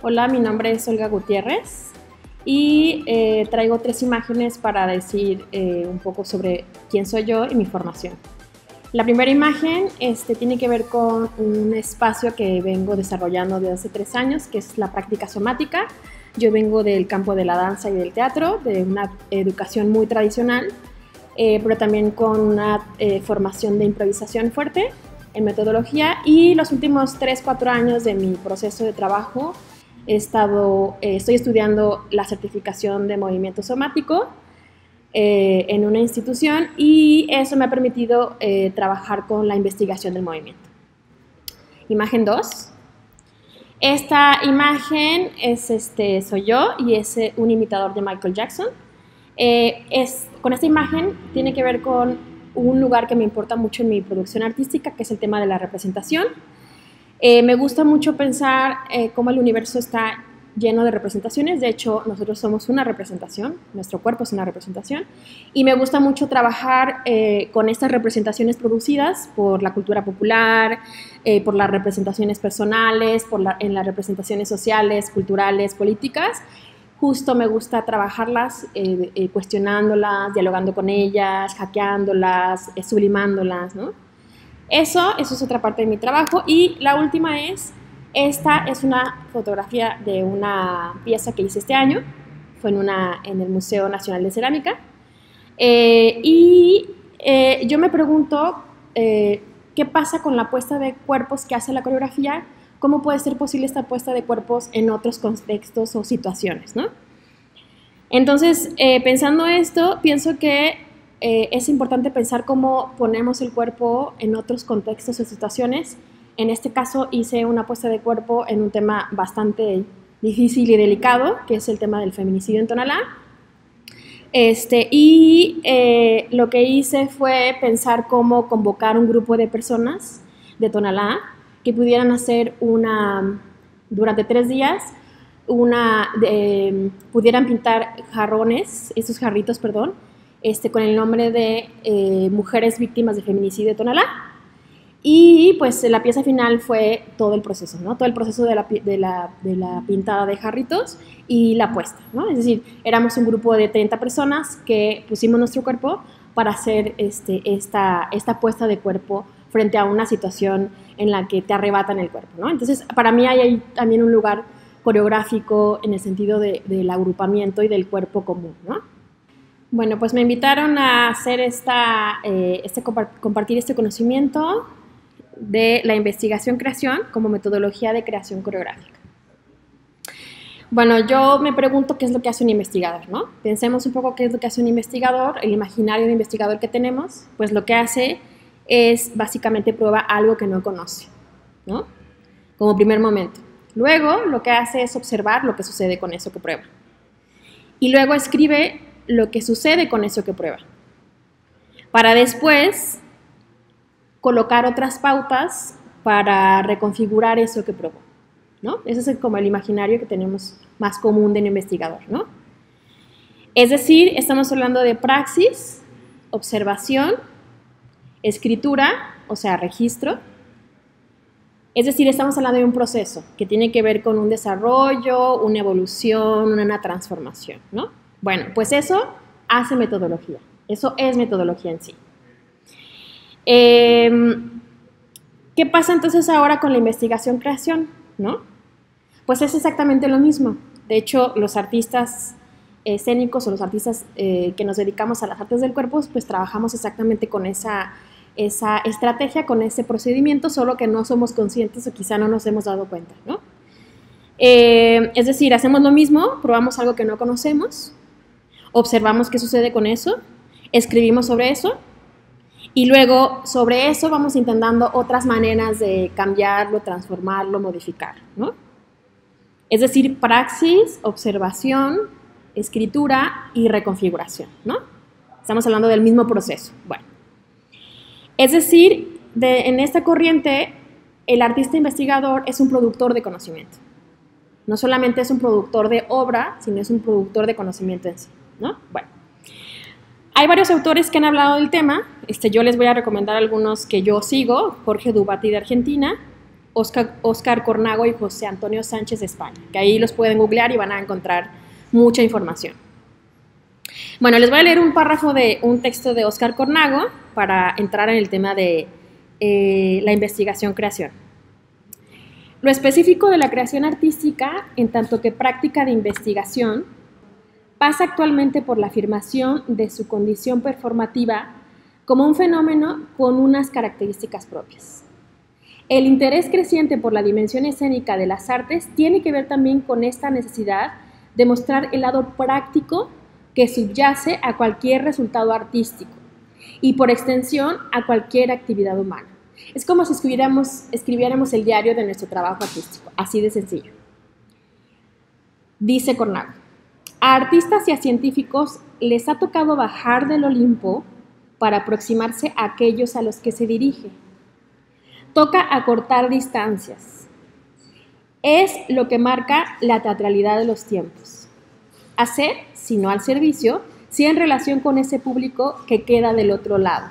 Hola, mi nombre es Olga Gutiérrez y traigo 3 imágenes para decir un poco sobre quién soy yo y mi formación. La primera imagen tiene que ver con un espacio que vengo desarrollando desde hace 3 años, que es la práctica somática. Yo vengo del campo de la danza y del teatro, de una educación muy tradicional, pero también con una formación de improvisación fuerte en metodología, y los últimos 3-4 años de mi proceso de trabajo estoy estudiando la certificación de movimiento somático en una institución, y eso me ha permitido trabajar con la investigación del movimiento. Imagen 2. Esta imagen soy yo y es un imitador de Michael Jackson. Con esta imagen tiene que ver con un lugar que me importa mucho en mi producción artística, que es el tema de la representación. Me gusta mucho pensar cómo el universo está lleno de representaciones. De hecho, nosotros somos una representación, nuestro cuerpo es una representación, y me gusta mucho trabajar con estas representaciones producidas por la cultura popular, por las representaciones personales, en las representaciones sociales, culturales, políticas. Justo me gusta trabajarlas, cuestionándolas, dialogando con ellas, hackeándolas, sublimándolas, ¿no? Eso es otra parte de mi trabajo. Y la última esta es una fotografía de una pieza que hice este año, fue en el Museo Nacional de Cerámica, yo me pregunto qué pasa con la puesta de cuerpos que hace la coreografía. ¿Cómo puede ser posible esta puesta de cuerpos en otros contextos o situaciones, ¿no? Entonces, pensando esto, pienso que es importante pensar cómo ponemos el cuerpo en otros contextos o situaciones. En este caso hice una puesta de cuerpo en un tema bastante difícil y delicado, que es el tema del feminicidio en Tonalá. Lo que hice fue pensar cómo convocar un grupo de personas de Tonalá que pudieran hacer durante 3 días, pudieran pintar esos jarritos, con el nombre de mujeres víctimas de feminicidio de Tonalá. Y pues la pieza final fue todo el proceso, ¿no? Todo el proceso de la pintada de jarritos y la puesta, ¿no? Es decir, éramos un grupo de 30 personas que pusimos nuestro cuerpo para hacer esta puesta de cuerpo frente a una situación en la que te arrebatan el cuerpo, ¿no? Entonces, para mí hay también un lugar coreográfico en el sentido del agrupamiento y del cuerpo común, ¿no? Bueno, pues me invitaron a hacer compartir este conocimiento de la investigación-creación como metodología de creación coreográfica. Bueno, yo me pregunto qué es lo que hace un investigador, ¿no? Pensemos un poco qué es lo que hace un investigador. El imaginario de investigador que tenemos, pues lo que hace es básicamente prueba algo que no conoce, ¿no? Como primer momento. Luego lo que hace es observar lo que sucede con eso que prueba. Y luego escribe lo que sucede con eso que prueba. Para después colocar otras pautas para reconfigurar eso que probó, ¿no? Ese es como el imaginario que tenemos más común de un investigador, ¿no? Es decir, estamos hablando de praxis, observación, escritura, o sea, registro. Es decir, estamos hablando de un proceso que tiene que ver con un desarrollo, una evolución, una transformación, ¿no? Bueno, pues eso hace metodología. Eso es metodología en sí. ¿Qué pasa entonces ahora con la investigación-creación, ¿no? Pues es exactamente lo mismo. De hecho, los artistas escénicos o los artistas que nos dedicamos a las artes del cuerpo, pues trabajamos exactamente con esa estrategia, con ese procedimiento, solo que no somos conscientes o quizá no nos hemos dado cuenta, ¿no? Es decir, hacemos lo mismo, probamos algo que no conocemos, observamos qué sucede con eso, escribimos sobre eso, y luego sobre eso vamos intentando otras maneras de cambiarlo, transformarlo, modificar, ¿no? Es decir, praxis, observación, escritura y reconfiguración, ¿no? Estamos hablando del mismo proceso. Bueno, es decir, en esta corriente, el artista investigador es un productor de conocimiento. No solamente es un productor de obra, sino es un productor de conocimiento en sí, ¿no? Bueno, hay varios autores que han hablado del tema. Yo les voy a recomendar algunos que yo sigo: Jorge Dubatí de Argentina, Óscar Cornago y José Antonio Sánchez de España, que ahí los pueden googlear y van a encontrar mucha información. Bueno, les voy a leer un párrafo de un texto de Óscar Cornago para entrar en el tema de la investigación-creación. Lo específico de la creación artística, en tanto que práctica de investigación, pasa actualmente por la afirmación de su condición performativa como un fenómeno con unas características propias. El interés creciente por la dimensión escénica de las artes tiene que ver también con esta necesidad de mostrar el lado práctico que subyace a cualquier resultado artístico y, por extensión, a cualquier actividad humana. Es como si escribiéramos el diario de nuestro trabajo artístico, así de sencillo. Dice Cornago: a artistas y a científicos les ha tocado bajar del Olimpo para aproximarse a aquellos a los que se dirige. Toca acortar distancias. Es lo que marca la teatralidad de los tiempos. Hacer, si no al servicio, sí en relación con ese público que queda del otro lado.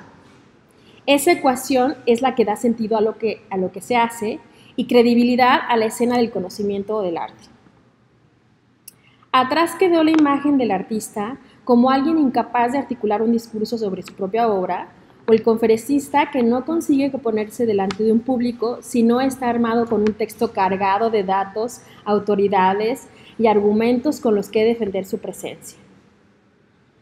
Esa ecuación es la que da sentido a lo que se hace y credibilidad a la escena del conocimiento o del arte. Atrás quedó la imagen del artista como alguien incapaz de articular un discurso sobre su propia obra, o el conferencista que no consigue ponerse delante de un público si no está armado con un texto cargado de datos, autoridades y argumentos con los que defender su presencia.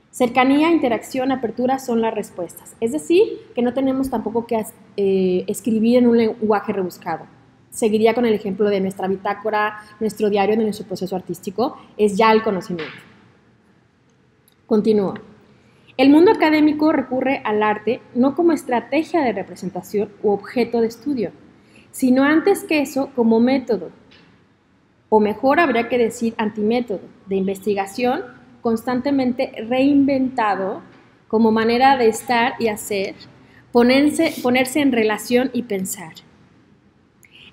Cercanía, interacción, apertura son las respuestas. Es decir, que no tenemos tampoco que escribir en un lenguaje rebuscado. Seguiría con el ejemplo de nuestra bitácora, nuestro diario de nuestro proceso artístico, es ya el conocimiento. Continúo. El mundo académico recurre al arte no como estrategia de representación u objeto de estudio, sino antes que eso como método, o mejor habría que decir antimétodo, de investigación constantemente reinventado como manera de estar y hacer, ponerse en relación y pensar.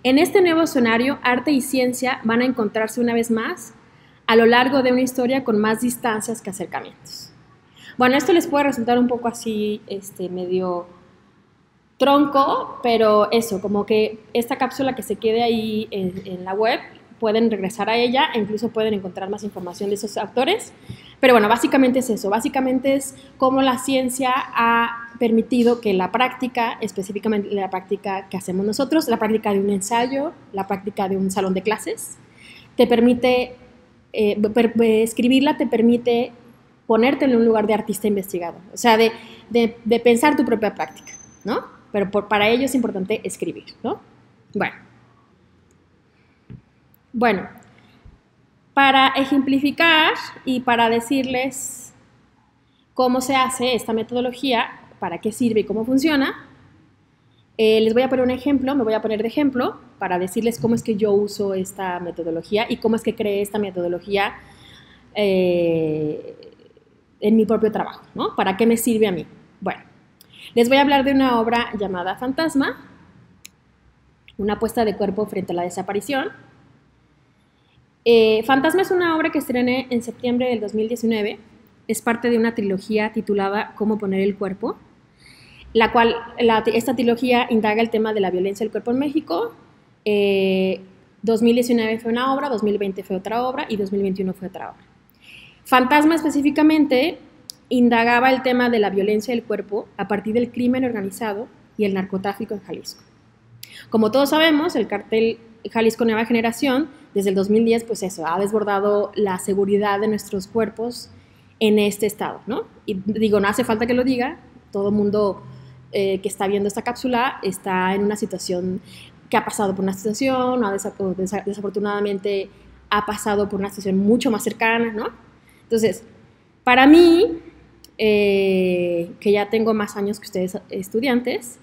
En este nuevo escenario, arte y ciencia van a encontrarse una vez más a lo largo de una historia con más distancias que acercamientos. Bueno, esto les puede resultar un poco así, medio tronco, pero eso, como que esta cápsula que se quede ahí en la web, pueden regresar a ella e incluso pueden encontrar más información de esos autores. Pero bueno, básicamente es eso, básicamente es cómo la ciencia ha permitido que la práctica, específicamente la práctica que hacemos nosotros, la práctica de un ensayo, la práctica de un salón de clases, te permite, escribirla te permite ponerte en un lugar de artista investigado, o sea, de pensar tu propia práctica, ¿no? Pero para ello es importante escribir, ¿no? Bueno, para ejemplificar y para decirles cómo se hace esta metodología, para qué sirve y cómo funciona, les voy a poner un ejemplo, me voy a poner de ejemplo para decirles cómo es que yo uso esta metodología y cómo es que creé esta metodología en mi propio trabajo, ¿no? ¿Para qué me sirve a mí? Bueno, les voy a hablar de una obra llamada Fantasma, una puesta de cuerpo frente a la desaparición. Fantasma es una obra que estrené en septiembre del 2019, es parte de una trilogía titulada Cómo poner el cuerpo, esta trilogía indaga el tema de la violencia del cuerpo en México. 2019 fue una obra, 2020 fue otra obra y 2021 fue otra obra. Fantasma específicamente indagaba el tema de la violencia del cuerpo a partir del crimen organizado y el narcotráfico en Jalisco. Como todos sabemos, el cártel Jalisco Nueva Generación, desde el 2010, pues eso, ha desbordado la seguridad de nuestros cuerpos en este estado, ¿no? Y digo, no hace falta que lo diga, todo el mundo que está viendo esta cápsula está en una situación, que ha pasado por una situación, o desafortunadamente ha pasado por una situación mucho más cercana, ¿no? Entonces, para mí, que ya tengo más años que ustedes estudiantes,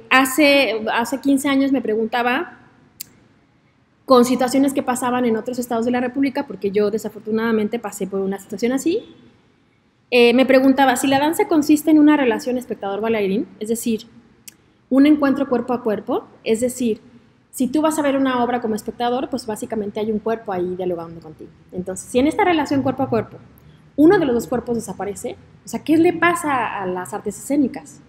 hace 15 años me preguntaba con situaciones que pasaban en otros estados de la República, porque yo desafortunadamente pasé por una situación así, me preguntaba si la danza consiste en una relación espectador-bailarín, es decir, un encuentro cuerpo a cuerpo, es decir, si tú vas a ver una obra como espectador, pues básicamente hay un cuerpo ahí dialogando contigo. Entonces, si en esta relación cuerpo a cuerpo uno de los dos cuerpos desaparece, o sea, ¿qué le pasa a las artes escénicas?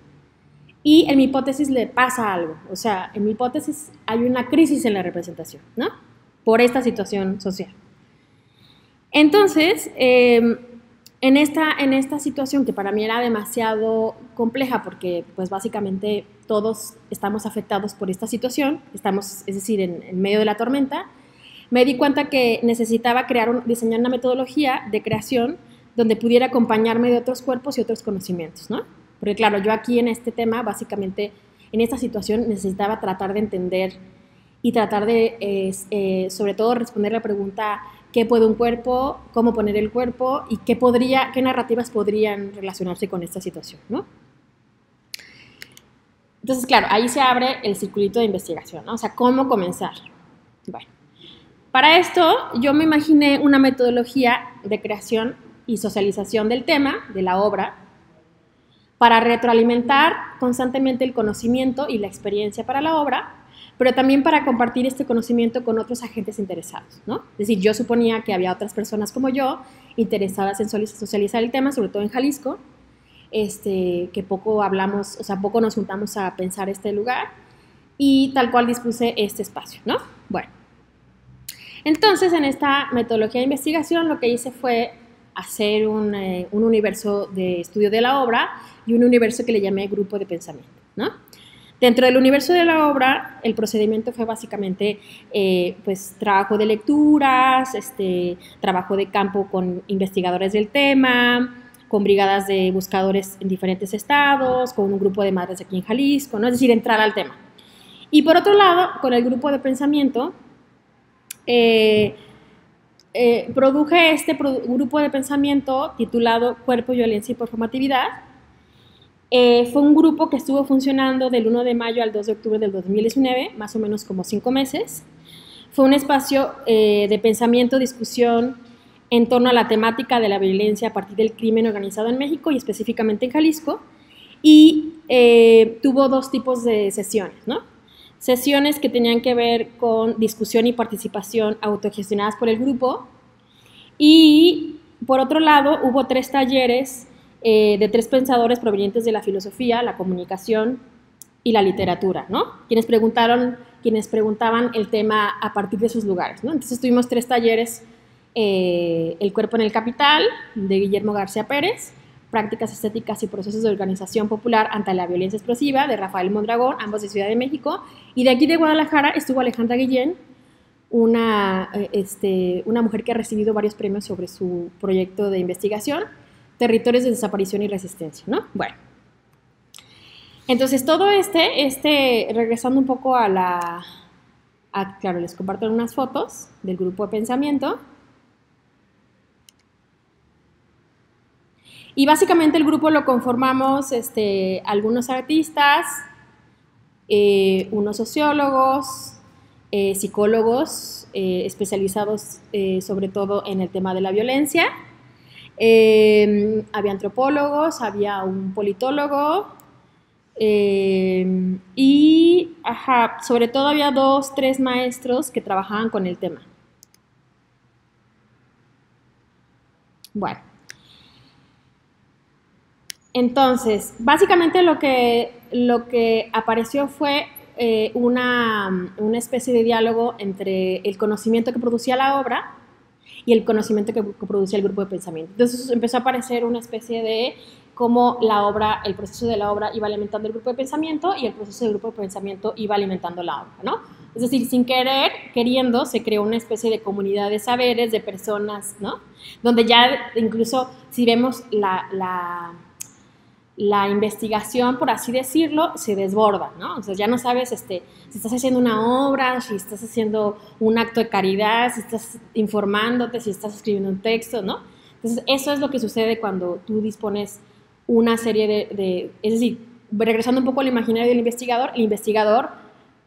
y en mi hipótesis le pasa algo. O sea, en mi hipótesis hay una crisis en la representación, ¿no? Por esta situación social. Entonces, en esta situación que para mí era demasiado compleja, porque pues básicamente todos estamos afectados por esta situación, estamos, es decir, en medio de la tormenta, me di cuenta que necesitaba diseñar una metodología de creación donde pudiera acompañarme de otros cuerpos y otros conocimientos, ¿no? Porque claro, yo aquí en este tema, básicamente, en esta situación necesitaba tratar de entender y tratar de, sobre todo, responder la pregunta: ¿qué puede un cuerpo? ¿Cómo poner el cuerpo? ¿Y qué narrativas podrían relacionarse con esta situación, ¿no? Entonces, claro, ahí se abre el circulito de investigación, ¿no? O sea, ¿cómo comenzar? Bueno, para esto yo me imaginé una metodología de creación y socialización del tema, de la obra, para retroalimentar constantemente el conocimiento y la experiencia para la obra, pero también para compartir este conocimiento con otros agentes interesados, ¿no? Es decir, yo suponía que había otras personas como yo interesadas en socializar el tema, sobre todo en Jalisco, que poco hablamos, o sea, poco nos juntamos a pensar este lugar, y tal cual dispuse este espacio, ¿no? Bueno, entonces en esta metodología de investigación lo que hice fue hacer un universo de estudio de la obra y un universo que le llamé grupo de pensamiento, ¿no? Dentro del universo de la obra, el procedimiento fue básicamente pues, trabajo de lecturas, trabajo de campo con investigadores del tema, con brigadas de buscadores en diferentes estados, con un grupo de madres aquí en Jalisco, ¿no? Es decir, entrar al tema. Y por otro lado, con el grupo de pensamiento, produje grupo de pensamiento titulado Cuerpo, Violencia y Performatividad. Fue un grupo que estuvo funcionando del 1 de mayo al 2 de octubre del 2019, más o menos como 5 meses. Fue un espacio de pensamiento, discusión en torno a la temática de la violencia a partir del crimen organizado en México y específicamente en Jalisco. Y tuvo 2 tipos de sesiones, ¿no? Sesiones que tenían que ver con discusión y participación autogestionadas por el grupo. Y por otro lado, hubo 3 talleres de 3 pensadores provenientes de la filosofía, la comunicación y la literatura, ¿no? Quienes preguntaban el tema a partir de sus lugares, ¿no? Entonces tuvimos 3 talleres: El cuerpo en el capital, de Guillermo García Pérez; Prácticas estéticas y procesos de organización popular ante la violencia explosiva, de Rafael Mondragón, ambos de Ciudad de México; y de aquí de Guadalajara estuvo Alejandra Guillén, una mujer que ha recibido varios premios sobre su proyecto de investigación, Territorios de Desaparición y Resistencia, ¿no? Bueno, entonces todo regresando un poco claro, les comparto unas fotos del grupo de pensamiento. Y básicamente el grupo lo conformamos algunos artistas, unos sociólogos, psicólogos especializados sobre todo en el tema de la violencia. Había antropólogos, había un politólogo y sobre todo había 2, 3 maestros que trabajaban con el tema. Bueno, entonces básicamente lo que apareció fue una especie de diálogo entre el conocimiento que producía la obra y el conocimiento que producía el grupo de pensamiento. Entonces empezó a aparecer una especie de cómo el proceso de la obra iba alimentando el grupo de pensamiento y el proceso del grupo de pensamiento iba alimentando la obra, ¿no? Es decir, sin queriendo, se creó una especie de comunidad de saberes, de personas, ¿no? Donde ya incluso si vemos la investigación, por así decirlo, se desborda, ¿no? O sea, ya no sabes si estás haciendo una obra, si estás haciendo un acto de caridad, si estás informándote, si estás escribiendo un texto, ¿no? Entonces, eso es lo que sucede cuando tú dispones una serie es decir, regresando un poco al imaginario del investigador, el investigador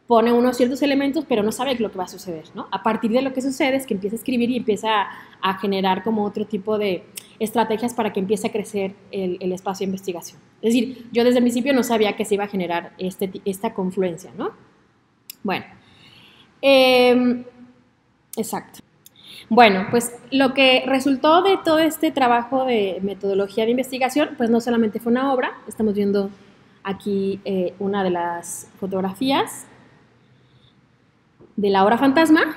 pone unos ciertos elementos, pero no sabe lo que va a suceder, ¿no? A partir de lo que sucede es que empieza a escribir y empieza a generar como otro tipo de estrategias para que empiece a crecer el espacio de investigación. Es decir, yo desde el principio no sabía que se iba a generar esta confluencia, ¿no? Bueno, exacto. Bueno, pues lo que resultó de todo este trabajo de metodología de investigación, pues no solamente fue una obra, estamos viendo aquí una de las fotografías de la obra fantasma,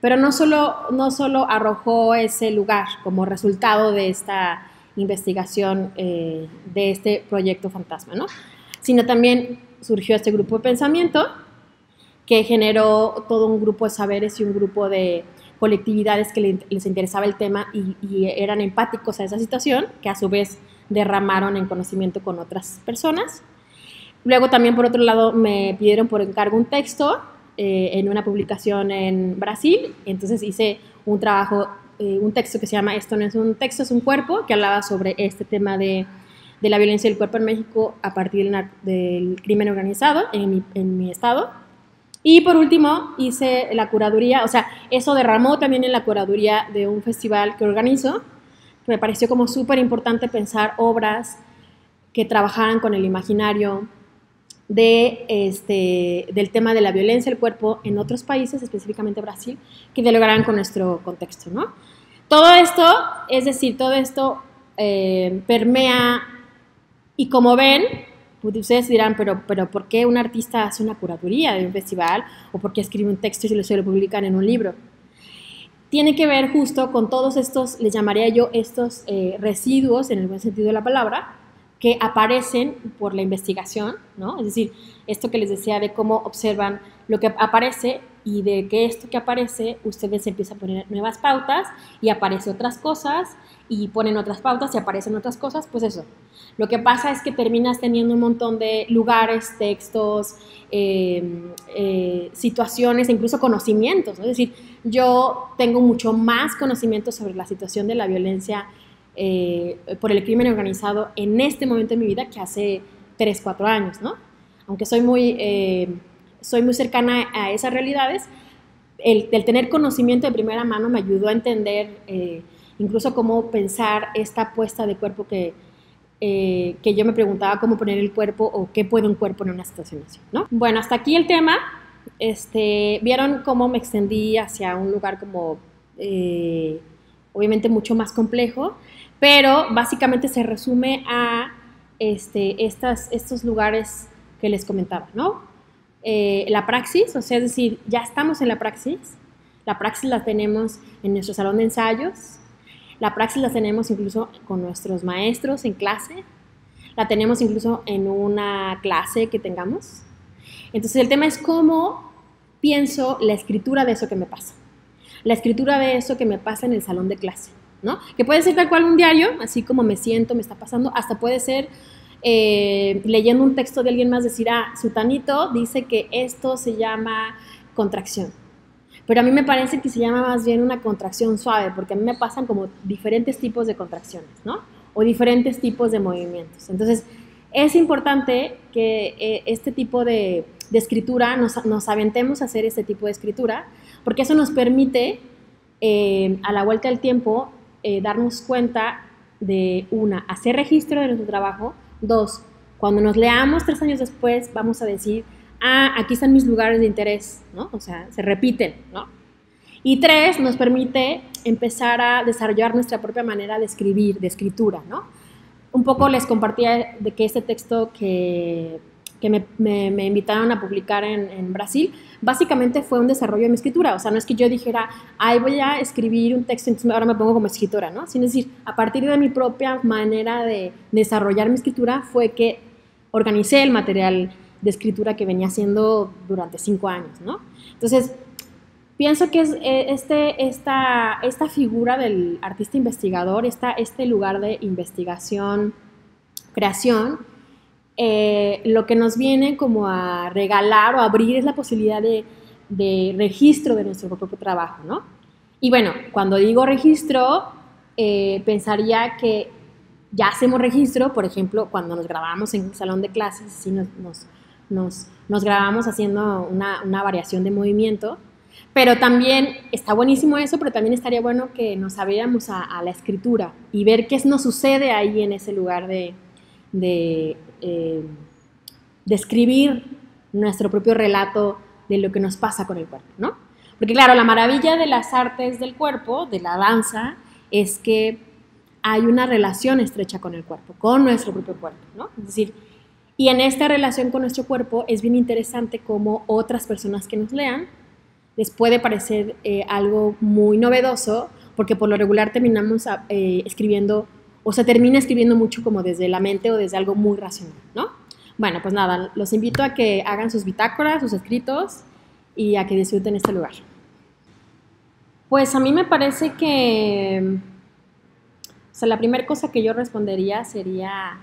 pero no solo arrojó ese lugar como resultado de esta investigación de este proyecto fantasma, ¿no? Sino también surgió este grupo de pensamiento que generó todo un grupo de saberes y un grupo de colectividades que les interesaba el tema y eran empáticos a esa situación, que a su vez derramaron en conocimiento con otras personas. Luego también, por otro lado, me pidieron por encargo un texto en una publicación en Brasil. Entonces hice un trabajo, un texto que se llama Esto no es un texto, es un cuerpo, que hablaba sobre este tema de la violencia del cuerpo en México a partir del crimen organizado en mi estado. Y por último hice la curaduría, o sea, eso derramó también en la curaduría de un festival que organizo. Me pareció como súper importante pensar obras que trabajaran con el imaginario del tema de la violencia del cuerpo en otros países, específicamente Brasil, que dialogaran con nuestro contexto, ¿no? Todo esto, es decir, todo esto permea, y como ven, ustedes dirán, pero ¿por qué un artista hace una curaduría de un festival? ¿O por qué escribe un texto y se lo publican en un libro? Tiene que ver justo con todos estos, les llamaría yo, estos residuos, en el buen sentido de la palabra, que aparecen por la investigación, ¿no? Es decir, esto que les decía de cómo observan lo que aparece y de que esto que aparece, ustedes empiezan a poner nuevas pautas y aparecen otras cosas y ponen otras pautas y aparecen otras cosas, pues eso. Lo que pasa es que terminas teniendo un montón de lugares, textos, situaciones, incluso conocimientos, ¿no? Es decir, yo tengo mucho más conocimiento sobre la situación de la violencia por el crimen organizado en este momento de mi vida que hace 3, 4 años, ¿no? Aunque soy muy cercana a esas realidades, el tener conocimiento de primera mano me ayudó a entender incluso cómo pensar esta puesta de cuerpo que yo me preguntaba cómo poner el cuerpo o qué puede un cuerpo en una situación así, ¿no? Bueno, hasta aquí el tema. Vieron cómo me extendí hacia un lugar como obviamente mucho más complejo, pero básicamente se resume a estos lugares que les comentaba, ¿no? La praxis, o sea, es decir, ya estamos en la praxis la tenemos en nuestro salón de ensayos, la praxis la tenemos incluso con nuestros maestros en clase, la tenemos incluso en una clase que tengamos. Entonces el tema es cómo pienso la escritura de eso que me pasa, la escritura de eso que me pasa en el salón de clase, ¿no? Que puede ser tal cual un diario, así como me siento, me está pasando, hasta puede ser leyendo un texto de alguien más, decir, sutanito dice que esto se llama contracción. Pero a mí me parece que se llama más bien una contracción suave, porque a mí me pasan como diferentes tipos de contracciones, ¿no? O diferentes tipos de movimientos. Entonces, es importante que este tipo de escritura, nos aventemos a hacer este tipo de escritura, porque eso nos permite, a la vuelta del tiempo, darnos cuenta de, hacer registro de nuestro trabajo. 2, cuando nos leamos 3 años después, vamos a decir, aquí están mis lugares de interés, ¿no? O sea, se repiten, ¿no? Y 3, nos permite empezar a desarrollar nuestra propia manera de escribir, de escritura, ¿no? Un poco les compartía de que este texto que me invitaron a publicar en Brasil, básicamente fue un desarrollo de mi escritura. O sea, no es que yo dijera, voy a escribir un texto, entonces ahora me pongo como escritora, ¿no? Sino decir, a partir de mi propia manera de desarrollar mi escritura fue que organicé el material de escritura que venía haciendo durante 5 años, ¿no? Entonces, pienso que es esta figura del artista investigador, este lugar de investigación, creación, lo que nos viene como a regalar o abrir es la posibilidad de registro de nuestro propio trabajo, ¿no? Y bueno, cuando digo registro, pensaría que ya hacemos registro, por ejemplo, cuando nos grabamos en un salón de clases, sí nos grabamos haciendo una variación de movimiento, pero también está buenísimo eso, pero también estaría bueno que nos abriéramos a la escritura y ver qué nos sucede ahí en ese lugar de escribir nuestro propio relato de lo que nos pasa con el cuerpo, ¿no? Porque claro, la maravilla de las artes del cuerpo, de la danza, es que hay una relación estrecha con el cuerpo, con nuestro propio cuerpo, ¿no? Es decir, Y en esta relación con nuestro cuerpo es bien interesante cómo otras personas que nos lean les puede parecer algo muy novedoso, porque por lo regular terminamos escribiendo, o se termina escribiendo mucho como desde la mente o desde algo muy racional, ¿no? Bueno, pues nada, los invito a que hagan sus bitácoras, sus escritos y a que disfruten este lugar. Pues a mí me parece que, o sea, la primera cosa que yo respondería sería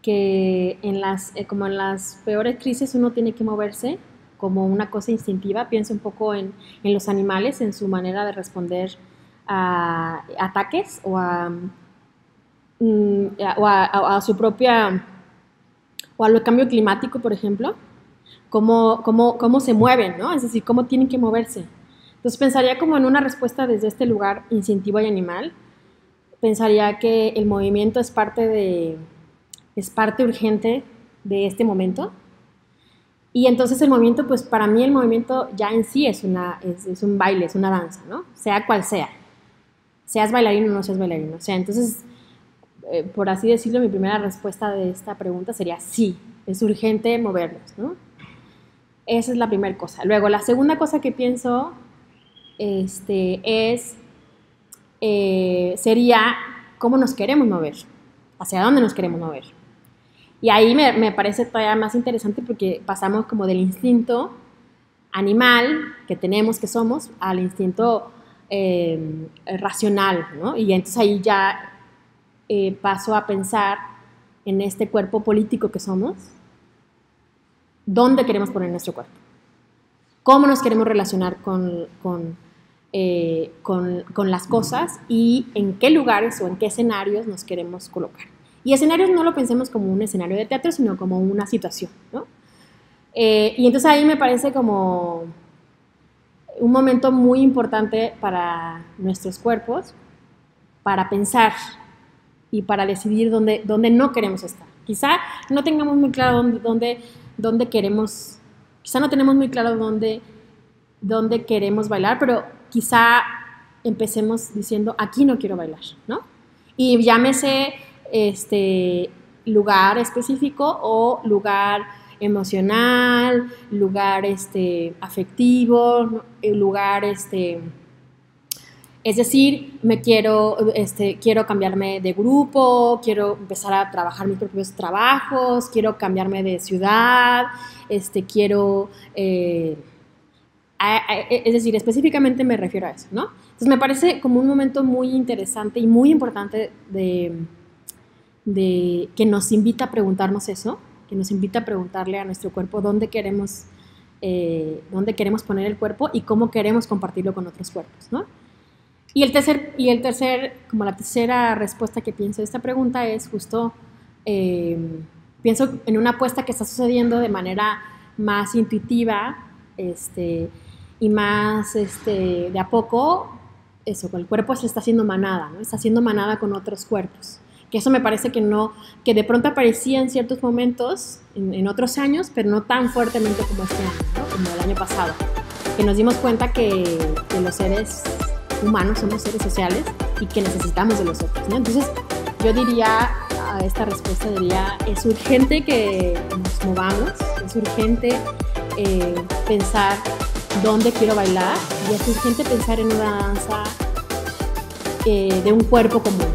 que como en las peores crisis uno tiene que moverse como una cosa instintiva. Pienso un poco en los animales, en su manera de responder a ataques o a su propia, o al cambio climático, por ejemplo, cómo se mueven, ¿no? Es decir, cómo tienen que moverse. Entonces pensaría como en una respuesta desde este lugar instintivo y animal. Pensaría que el movimiento es parte urgente de este momento. Y entonces el movimiento, pues para mí el movimiento ya en sí es un baile, es una danza, ¿no? Sea cual sea. Seas bailarino o no seas bailarino. O sea, entonces, por así decirlo, mi primera respuesta de esta pregunta sería sí, es urgente movernos, ¿no? Esa es la primera cosa. Luego, la segunda cosa que pienso sería cómo nos queremos mover, hacia dónde nos queremos mover. Y ahí me parece todavía más interesante porque pasamos como del instinto animal que tenemos, que somos, al instinto racional, ¿no? Y entonces ahí ya paso a pensar en este cuerpo político que somos, dónde queremos poner nuestro cuerpo, cómo nos queremos relacionar con las cosas y en qué lugares o en qué escenarios nos queremos colocar. Y escenarios no lo pensemos como un escenario de teatro, sino como una situación, ¿no? Y entonces ahí me parece como un momento muy importante para nuestros cuerpos, para pensar y para decidir dónde no queremos estar. Quizá no tengamos muy claro dónde queremos, quizá no tenemos muy claro dónde queremos bailar, pero quizá empecemos diciendo, aquí no quiero bailar, ¿no? Y llámese lugar específico o lugar emocional, lugar afectivo, lugar es decir, quiero cambiarme de grupo, quiero empezar a trabajar mis propios trabajos, quiero cambiarme de ciudad, quiero es decir, específicamente me refiero a eso, ¿no? Entonces me parece como un momento muy interesante y muy importante que nos invita a preguntarnos eso, que nos invita a preguntarle a nuestro cuerpo dónde queremos poner el cuerpo y cómo queremos compartirlo con otros cuerpos, ¿no? Y la tercera respuesta que pienso de esta pregunta es justo, pienso en una apuesta que está sucediendo de manera más intuitiva, y más de a poco, eso, el cuerpo se está haciendo manada, ¿no? Está haciendo manada con otros cuerpos. Que eso me parece que de pronto aparecía en ciertos momentos, en otros años, pero no tan fuertemente como este año, ¿no? Como el año pasado. Que nos dimos cuenta que los seres humanos somos seres sociales y que necesitamos de los otros, ¿no? Entonces, yo diría, a esta respuesta diría, es urgente que nos movamos, es urgente pensar dónde quiero bailar y es urgente pensar en una danza de un cuerpo común.